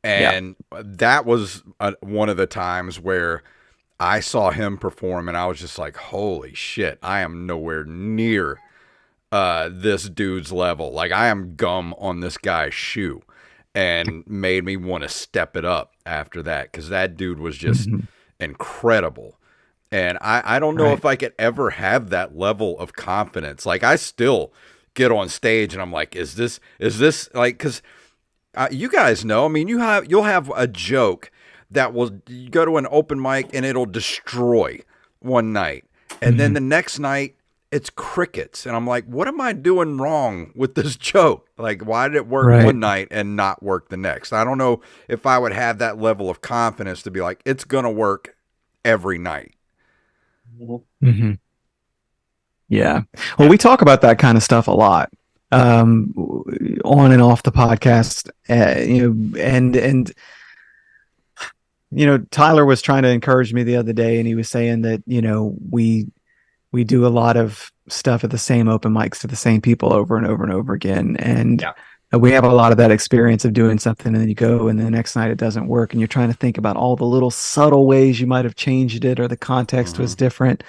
And that was one of the times where I saw him perform, and I was just like, holy shit, I am nowhere near this dude's level. Like, I am gum on this guy's shoe, and made me want to step it up after that, because that dude was just incredible. And I don't know if I could ever have that level of confidence. Like, I still get on stage and I'm like, is this like, because you guys know, I mean, you'll have a joke that you go to an open mic and it'll destroy one night, and then the next night it's crickets, and I'm like, what am I doing wrong with this joke? Like, why did it work one night and not work the next? I don't know if I would have that level of confidence to be like, it's gonna work every night. Yeah, well, we talk about that kind of stuff a lot, on and off the podcast, and Tyler was trying to encourage me the other day, and he was saying that, we do a lot of stuff at the same open mics to the same people over and over and over again. And we have a lot of that experience of doing something, and then you go, and the next night it doesn't work, and you're trying to think about all the little subtle ways you might have changed it, or the context was different.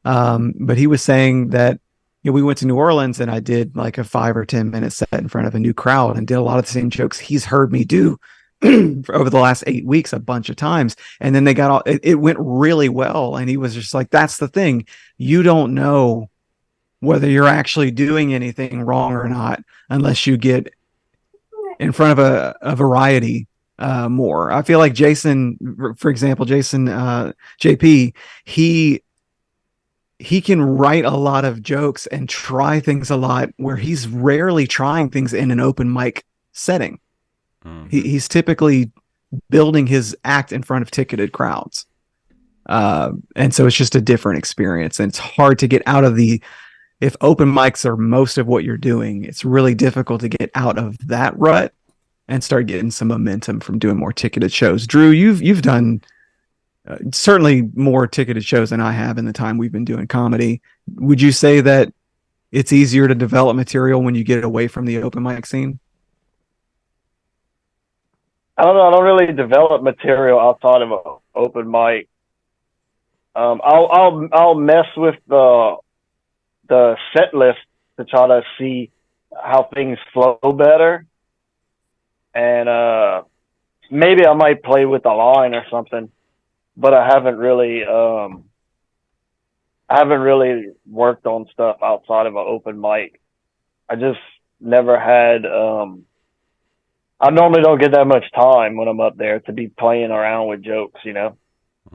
But he was saying that, we went to New Orleans, and I did like a 5 or 10 minute set in front of a new crowd, and did a lot of the same jokes he's heard me do for over the last 8 weeks a bunch of times. And then it went really well, and he was just like, that's the thing, you don't know whether you're actually doing anything wrong or not unless you get in front of a variety more. I feel like Jason, for example, JP, he can write a lot of jokes and try things a lot, where he's rarely trying things in an open mic setting. He's typically building his act in front of ticketed crowds. And so it's just a different experience, and it's hard to get out of if open mics are most of what you're doing, it's really difficult to get out of that rut and start getting some momentum from doing more ticketed shows. Drew, you've done certainly more ticketed shows than I have in the time we've been doing comedy. Would you say that it's easier to develop material when you get away from the open mic scene? I don't know. I don't really develop material outside of an open mic. I'll mess with the set list to try to see how things flow better, and maybe I might play with the line or something. But I haven't really worked on stuff outside of an open mic. I just never had. I normally don't get that much time when I'm up there to be playing around with jokes.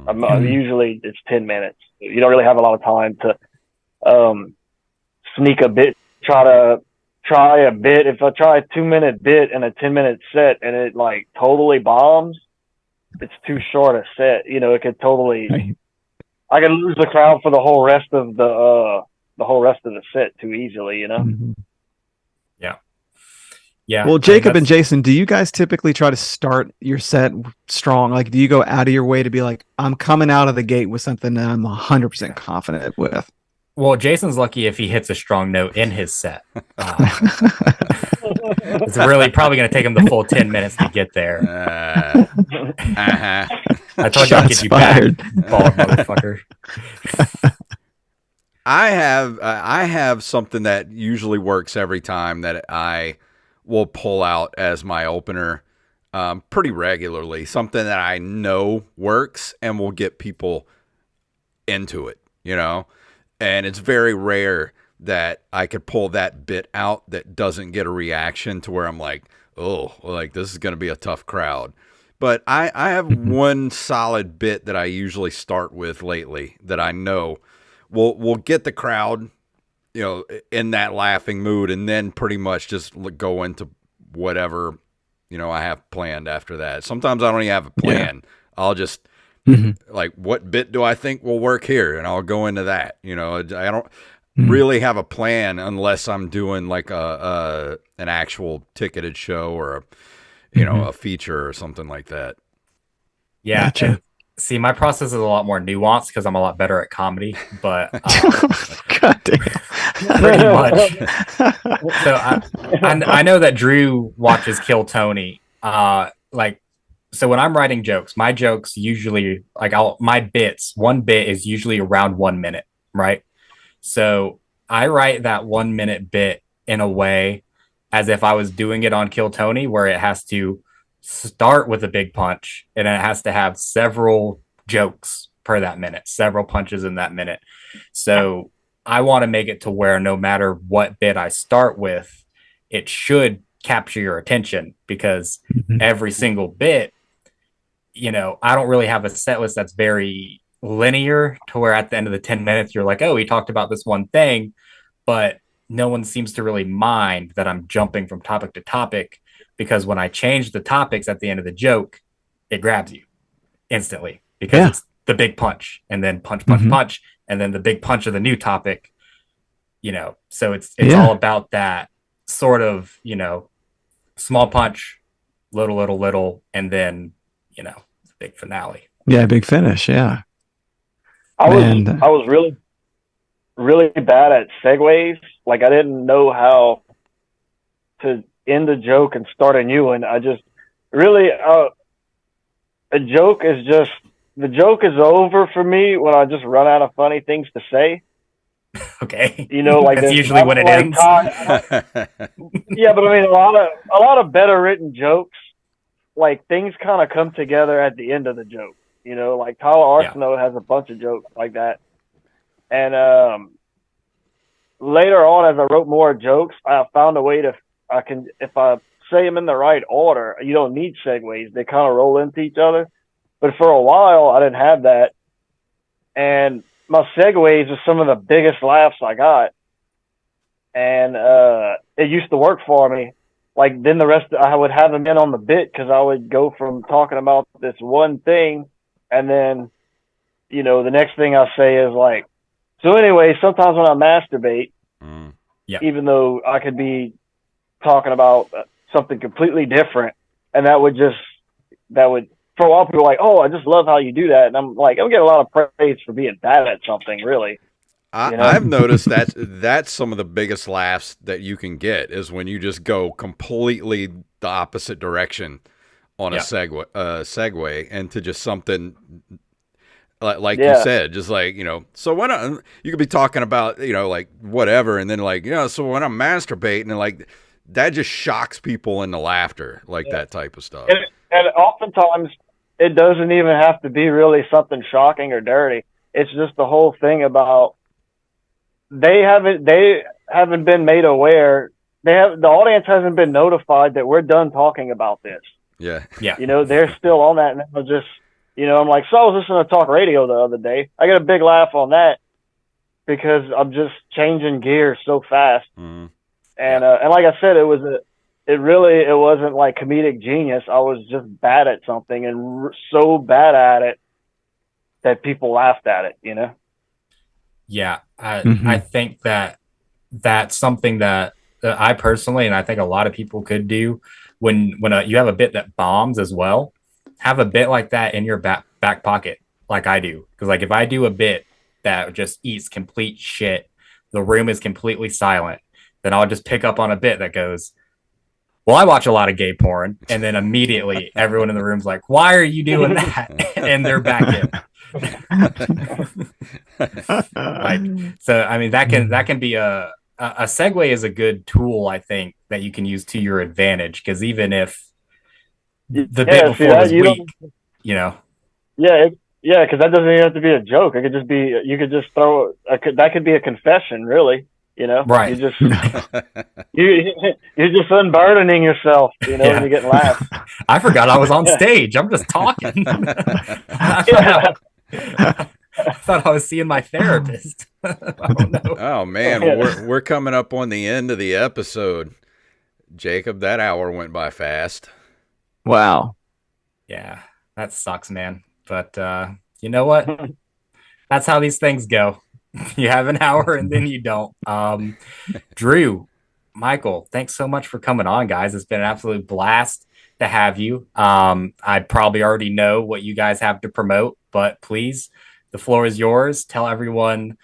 I'm usually it's 10 minutes. You don't really have a lot of time to sneak a bit, try a bit. If I try a 2-minute bit in a 10-minute set and it like totally bombs, it's too short a set. It could totally. I could lose the crowd for the whole rest of the set too easily. Yeah. Well, Jacob and Jason, do you guys typically try to start your set strong? Like, do you go out of your way to be like, I'm coming out of the gate with something that I'm 100% confident with? Well, Jason's lucky if he hits a strong note in his set. It's really probably going to take him the full 10 minutes to get there. I told you I'll get you back, baller motherfucker. I have something that usually works every time that I will pull out as my opener pretty regularly. Something that I know works and will get people into it, you know? And it's very rare that I could pull that bit out that doesn't get a reaction to where I'm like, oh, like this is going to be a tough crowd. But I have one solid bit that I usually start with lately that I know will get the crowd, you know, in that laughing mood, and then pretty much just go into whatever, you know, I have planned after that. Sometimes I don't even have a plan. Yeah. I'll just like, what bit do I think will work here? And I'll go into that. You know, I don't really have a plan unless I'm doing like an actual ticketed show or a feature or something like that. Yeah. Gotcha. See, my process is a lot more nuanced because I'm a lot better at comedy, but God damn. Pretty much. So I know that Drew watches Kill Tony. So when I'm writing jokes, my jokes usually one bit is usually around 1 minute, right? So I write that 1 minute bit in a way as if I was doing it on Kill Tony, where it has to start with a big punch and it has to have several jokes per that minute, several punches in that minute. So I want to make it to where no matter what bit I start with, it should capture your attention, because every single bit, you know, I don't really have a set list that's very linear to where at the end of the 10 minutes, you're like, oh, he talked about this one thing, but no one seems to really mind that I'm jumping from topic to topic, because when I change the topics at the end of the joke, it grabs you instantly, because it's the big punch and then punch, and then the big punch of the new topic, you know. So it's all about that sort of, you know, small punch, little, and then, you know, the big finale. Yeah, big finish. Yeah. I was really, really bad at segues. Like, I didn't know how to end a joke and start a new one. I just really, the joke is over for me when I just run out of funny things to say. Okay. You know, like that's usually when it ends. Yeah, but I mean, a lot of better written jokes, like things kind of come together at the end of the joke. You know, like Tyler Arsenault has a bunch of jokes like that. And later on, as I wrote more jokes, I found a way if I say them in the right order, you don't need segues. They kind of roll into each other. But for a while, I didn't have that. And my segues are some of the biggest laughs I got. And it used to work for me. Like, then the rest, I would have them in on the bit, because I would go from talking about this one thing, and then, you know, the next thing I say is like, so anyway, sometimes when I masturbate, even though I could be talking about something completely different, and that would for a while people are like, oh, I just love how you do that. And I'm like, I'm getting a lot of praise for being bad at something, really. I've noticed that's some of the biggest laughs that you can get is when you just go completely the opposite direction on a segue into just something like you said, just like, you know, so when you could be talking about, you know, like whatever, and then like, you know, so when I'm masturbating, and like that just shocks people into laughter, like that type of stuff. And oftentimes it doesn't even have to be really something shocking or dirty. It's just the whole thing about they haven't been made aware. The audience hasn't been notified that we're done talking about this. Yeah. You know, they're still on that, and they'll just, you know, I'm like, so I was listening to talk radio the other day. I got a big laugh on that because I'm just changing gears so fast. And like I said, it wasn't like comedic genius. I was just bad at something, and so bad at it that people laughed at it, you know? Yeah. I think that's something that I personally, and I think a lot of people could do when you have a bit that bombs as well. Have a bit like that in your back pocket, like I do. Because like if I do a bit that just eats complete shit, the room is completely silent, then I'll just pick up on a bit that goes, well, I watch a lot of gay porn, and then immediately everyone in the room's like, why are you doing that? And they're back in. Like, so I mean that can be a segue is a good tool, I think, that you can use to your advantage, because even if the bit before was weak, Yeah, because that doesn't even have to be a joke. It could just be, you could just throw that could be a confession, really. Right? You just you're just unburdening yourself, when you're getting laughed. I forgot I was on stage. I'm just talking. I thought I was seeing my therapist. Oh man, we're coming up on the end of the episode. Jacob, that hour went by fast. Wow. Yeah, that sucks, man. But you know what? That's how these things go. You have an hour and then you don't. Drew, Michael, thanks so much for coming on, guys. It's been an absolute blast to have you. I probably already know what you guys have to promote, but please, the floor is yours. Tell everyone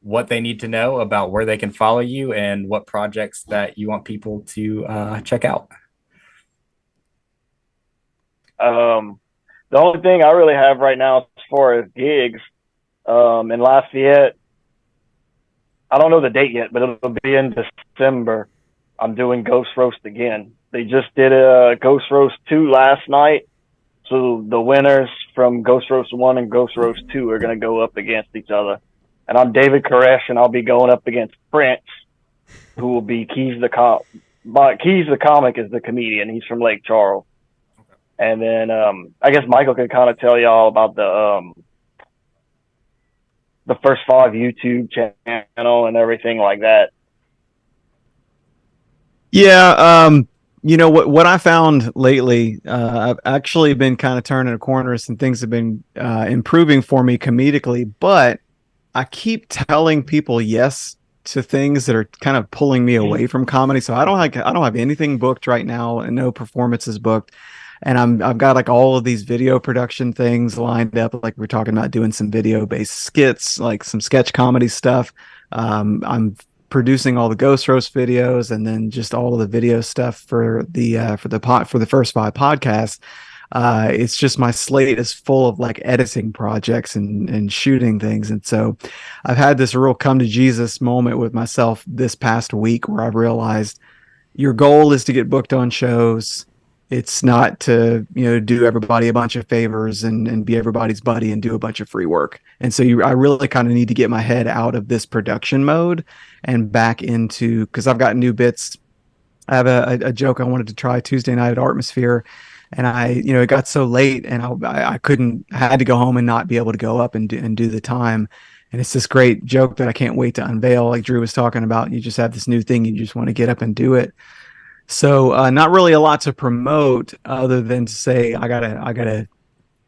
what they need to know about where they can follow you and what projects that you want people to check out. The only thing I really have right now as far as gigs in Lafayette, I don't know the date yet, but it'll be in December. I'm doing Ghost Roast again. They just did a Ghost Roast 2 last night. So the winners from Ghost Roast 1 and Ghost Roast 2 are going to go up against each other. And I'm David Koresh, and I'll be going up against Prince, who will be Keys the Comic. Keys the Comic is the comedian. He's from Lake Charles. And then I guess Michael could kind of tell y'all about the first 5 YouTube channel and everything like that. Yeah, what I found lately, I've actually been kind of turning a corner, and things have been improving for me comedically, but I keep telling people yes to things that are kind of pulling me away from comedy. So I don't have anything booked right now, and no performances booked. And I've got like all of these video production things lined up. Like we're talking about doing some video based skits, like some sketch comedy stuff. I'm producing all the Ghost Roast videos, and then just all of the video stuff for the first 5 podcasts. It's just my slate is full of like editing projects and shooting things. And so I've had this real come to Jesus moment with myself this past week, where I've realized your goal is to get booked on shows. It's not to, do everybody a bunch of favors and be everybody's buddy and do a bunch of free work. And so I really kind of need to get my head out of this production mode and back into, because I've got new bits. I have a joke I wanted to try Tuesday night at Atmosphere, and it got so late, and I had to go home and not be able to go up and do the time. And it's this great joke that I can't wait to unveil. Like Drew was talking about, you just have this new thing, you just want to get up and do it. So not really a lot to promote, other than to say I gotta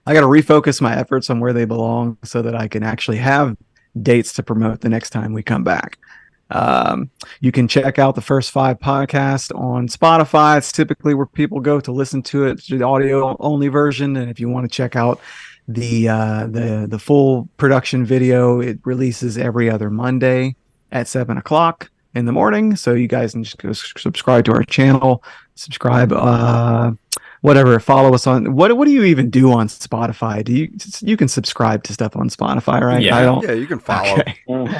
refocus my efforts on where they belong, so that I can actually have dates to promote the next time we come back. You can check out the first 5 podcasts on Spotify. It's typically where people go to listen to it, the audio only version. And if you want to check out the full production video, it releases every other Monday at 7:00 in the morning. So you guys can just go subscribe to our channel, whatever, follow us on what do you even do on Spotify? You can subscribe to stuff on Spotify, right? Yeah, you can follow. Okay.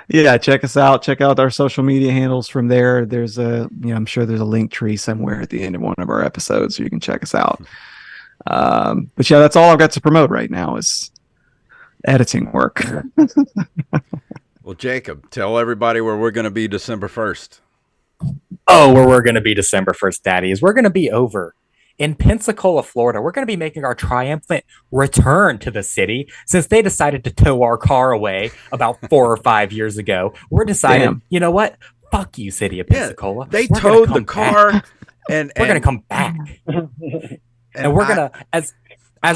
Yeah, check us out. Check out our social media handles from there. There's I'm sure there's a link tree somewhere at the end of one of our episodes, so you can check us out. But yeah, that's all I've got to promote right now is editing work. Well, Jacob, tell everybody where we're going to be December 1st. Oh, where we're going to be December 1st, Daddy, is we're going to be over in Pensacola, Florida. We're going to be making our triumphant return to the city, since they decided to tow our car away about 4 or 5 years ago. We're deciding, you know what? Fuck you, city of Pensacola. They towed the car, and we're going to come back. And we're going to, as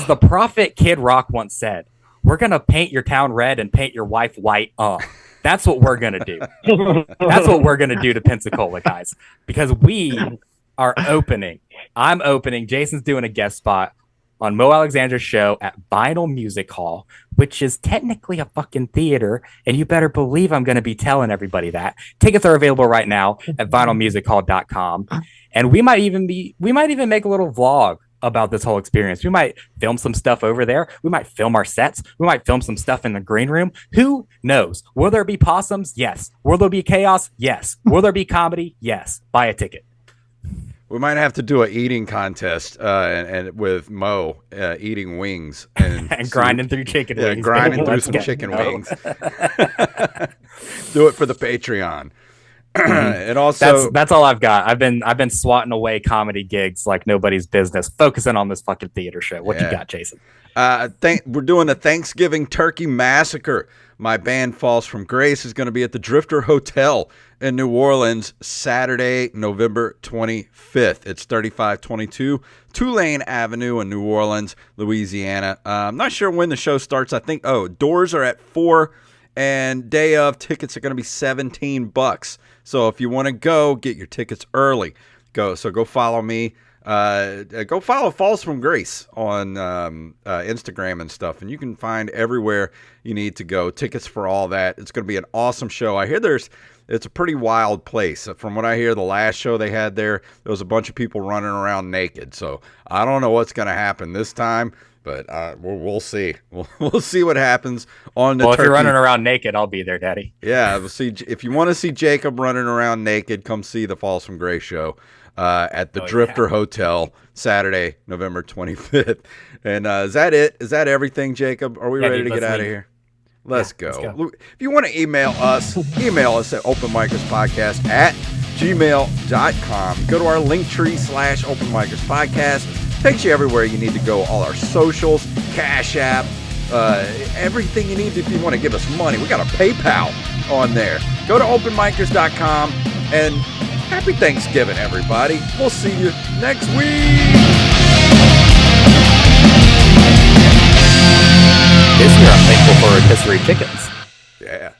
the prophet Kid Rock once said, we're going to paint your town red and paint your wife white. That's what we're going to do. That's what we're going to do to Pensacola, guys, because we are opening. I'm opening. Jason's doing a guest spot on Mo Alexander's show at Vinyl Music Hall, which is technically a fucking theater. And you better believe I'm going to be telling everybody that. Tickets are available right now at vinylmusichall.com. And we might even make a little vlog about this whole experience. We might film some stuff over there. We might film our sets. We might film some stuff in the green room. Who knows? Will there be possums? Yes. Will there be chaos? Yes. Will there be comedy? Yes. Buy a ticket. We might have to do an eating contest and with Mo eating wings and, and grinding through chicken wings. Grinding through some chicken wings. Do it for the Patreon. And also, that's all I've got. I've been swatting away comedy gigs like nobody's business, focusing on this fucking theater show. What you got, Jason? We're doing a Thanksgiving Turkey Massacre. My band Falls from Grace is going to be at the Drifter Hotel in New Orleans Saturday, November 25th. It's 3522 Tulane Avenue in New Orleans, Louisiana. I'm not sure when the show starts. I think doors are at 4, and day of tickets are going to be $17. So if you want to go, get your tickets early. Go follow me. Go follow Falls from Grace on Instagram and stuff, and you can find everywhere you need to go. Tickets for all that. It's going to be an awesome show. I hear it's a pretty wild place. From what I hear, the last show they had there was a bunch of people running around naked. So I don't know what's going to happen this time, but we'll see. We'll see what happens on the. Well, if you're running around naked, I'll be there, Daddy. Yeah, we'll see. If you want to see Jacob running around naked, come see the Falls from Grace show. At the Drifter Hotel, Saturday, November 25th. And is that it? Is that everything, Jacob? Are we ready to get out of here? Let's go. If you want to email us at openmicerspodcast@gmail.com. Go to our Linktree /openmicerspodcast. Takes you everywhere you need to go. All our socials, Cash App, everything you need if you want to give us money. We got a PayPal on there. Go to openmicers.com and happy Thanksgiving, everybody. We'll see you next week. This year, I'm thankful for rotisserie chickens. Yeah.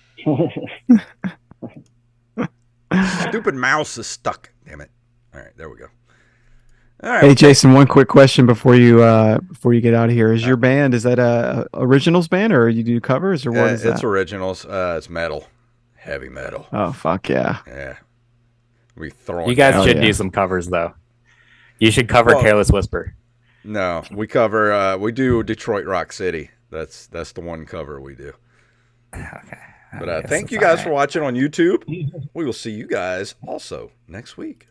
Stupid mouse is stuck. Damn it. All right, there we go. All right. Hey, Jason, one quick question before you get out of here. Is your band, is that a originals band, or you do covers, or what is that? It's originals. It's metal. Heavy metal. Oh, fuck yeah. Yeah. You guys should do some covers, though. You should cover Careless Whisper. No, we cover. We do Detroit Rock City. That's the one cover we do. Okay. But thank you guys for watching on YouTube. We will see you guys also next week.